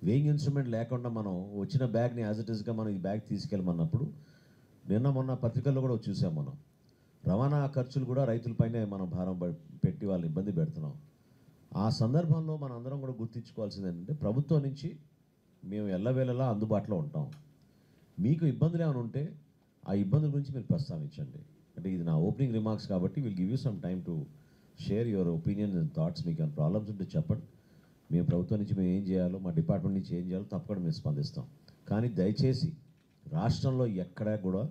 Weighing instrument లేకుండా మనం వచ్చిన బ్యాగ్ని యాజ్ ఇట్ ఈస్గా మనం ఈ బ్యాగ్ తీసుకెళ్ళమన్నప్పుడు నిన్న మొన్న పత్రికల్లో కూడా చూసాం మనం. రవాణా ఖర్చులు కూడా రైతులపైనే మనం భారం పెట్టి వాళ్ళు ఇబ్బంది పెడుతున్నాం. ఆ సందర్భంలో మనం అందరం కూడా గుర్తించుకోవాల్సింది ఏంటంటే ప్రభుత్వం నుంచి మేము ఎల్లవేళలా అందుబాటులో ఉంటాం. మీకు ఇబ్బందులు ఏమైనా ఉంటే ఆ ఇబ్బందుల గురించి మీరు ప్రస్తావించండి. అంటే ఇది నా ఓపెనింగ్ రిమార్క్స్ కాబట్టి will give you some time to share your opinions and thoughts. మీకు ఏమైనా ప్రాబ్లమ్స్ ఉంటే చెప్పండి. మేము ప్రభుత్వం నుంచి మేము ఏం చేయాలో, మా డిపార్ట్మెంట్ నుంచి ఏం చేయాలో తప్పకుండా మేము స్పందిస్తాం. కానీ దయచేసి రాష్ట్రంలో ఎక్కడా కూడా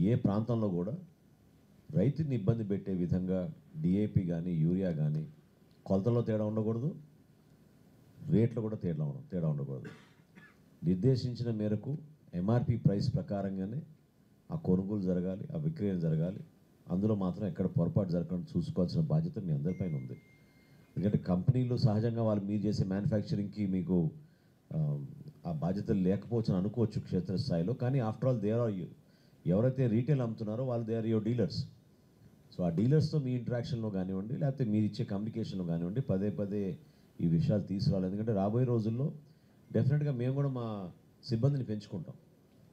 ఏ ప్రాంతంలో కూడా రైతుని ఇబ్బంది పెట్టే విధంగా డిఏపి కానీ యూరియా కానీ కొలతలో తేడా ఉండకూడదు, రేట్లో కూడా తేడా ఉండకూడదు. నిర్దేశించిన మేరకు ఎంఆర్పి ప్రైస్ ప్రకారంగానే ఆ కొనుగోలు జరగాలి, ఆ విక్రయం జరగాలి. అందులో మాత్రం ఎక్కడ పొరపాటు జరగకుండా చూసుకోవాల్సిన బాధ్యత మీ అందరిపైన ఉంది. ఎందుకంటే కంపెనీలు సహజంగా వాళ్ళు మీరు చేసే మ్యానుఫ్యాక్చరింగ్కి మీకు ఆ బాధ్యతలు లేకపోవచ్చు అని అనుకోవచ్చు క్షేత్రస్థాయిలో. కానీ ఆఫ్టర్ ఆల్ ఎవరైతే రీటైల్ అమ్ముతున్నారో వాళ్ళు they are your dealers. So ఆ డీలర్స్తో మీ ఇంటరాక్షన్లో కానివ్వండి, లేకపోతే మీరు ఇచ్చే కమ్యూనికేషన్లో కానివ్వండి, పదే పదే ఈ విషయాలు తీసుకురావాలి. ఎందుకంటే రాబోయే రోజుల్లో డెఫినెట్గా మేము కూడా మా సిబ్బందిని పెంచుకుంటాం.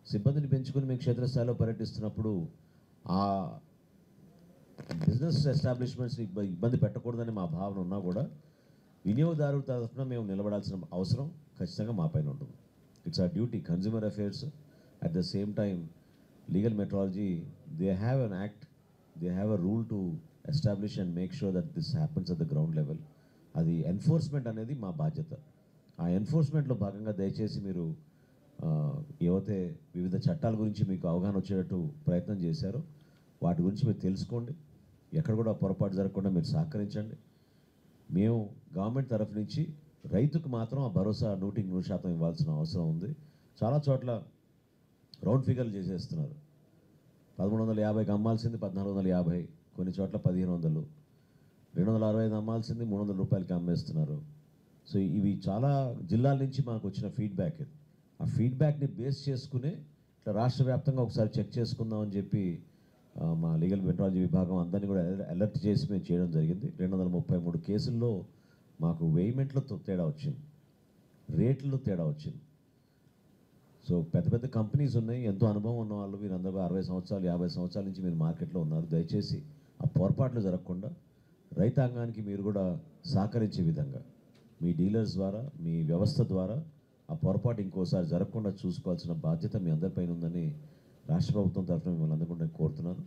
సిబ్బందిని పెంచుకుని మేము క్షేత్రస్థాయిలో పర్యటిస్తున్నప్పుడు ఆ బిజినెస్ ఎస్టాబ్లిష్మెంట్స్ని ఇబ్బంది పెట్టకూడదని మా భావన ఉన్నా కూడా వినియోగదారుల తరఫున మేము నిలబడాల్సిన అవసరం ఖచ్చితంగా మా పైన ఉంటుంది. It's a duty. Consumer affairs at the same time legal metrology they have an act, they have a rule to establish and make sure that this happens at the ground level. అది enforcement అనేది మా బాధ్యత. ఆ ఎన్ఫోర్స్మెంట్లో భాగంగా దయచేసి మీరు ఏవైతే వివిధ చట్టాల గురించి మీకు అవగాహన వచ్చేటట్టు ప్రయత్నం చేశారో వాటి గురించి మీరు తెలుసుకోండి. ఎక్కడ కూడా పొరపాటు జరగకుండా మీరు సహకరించండి. మేము గవర్నమెంట్ తరఫు నుంచి రైతుకు మాత్రం ఆ భరోసా 100% ఇవ్వాల్సిన అవసరం ఉంది. చాలా చోట్ల రౌండ్ ఫిగర్లు చేసేస్తున్నారు. 1350కి అమ్మాల్సింది 1450, కొన్ని చోట్ల 1500, 265 అమ్మాల్సింది 300 రూపాయలకి అమ్మేస్తున్నారు. సో ఇవి చాలా జిల్లాల నుంచి మాకు వచ్చిన ఫీడ్బ్యాక్. ఇది ఆ ఫీడ్బ్యాక్ని బేస్ చేసుకునే ఇట్లా రాష్ట్ర వ్యాప్తంగా ఒకసారి చెక్ చేసుకుందామని చెప్పి మా లీగల్ మెట్రాలజీ విభాగం అందరినీ కూడా అలర్ట్ చేసి మేము చేయడం జరిగింది. 233 కేసుల్లో మాకు వేయిమెంట్లతో తేడా వచ్చింది, రేట్లలో తేడా వచ్చింది. సో పెద్ద పెద్ద కంపెనీస్ ఉన్నాయి, ఎంతో అనుభవం ఉన్న వాళ్ళు, వీరందరూ 60 సంవత్సరాలు 50 సంవత్సరాల నుంచి మీరు మార్కెట్లో ఉన్నారు. దయచేసి ఆ పొరపాట్లు జరగకుండా రైతాంగానికి మీరు కూడా సహకరించే విధంగా మీ డీలర్స్ ద్వారా, మీ వ్యవస్థ ద్వారా ఆ పొరపాటు ఇంకోసారి జరగకుండా చూసుకోవాల్సిన బాధ్యత మీ అందరిపైన ఉందని రాష్ట్ర ప్రభుత్వం తరఫున మిమ్మల్ని అందకుండా కోరుతున్నాను.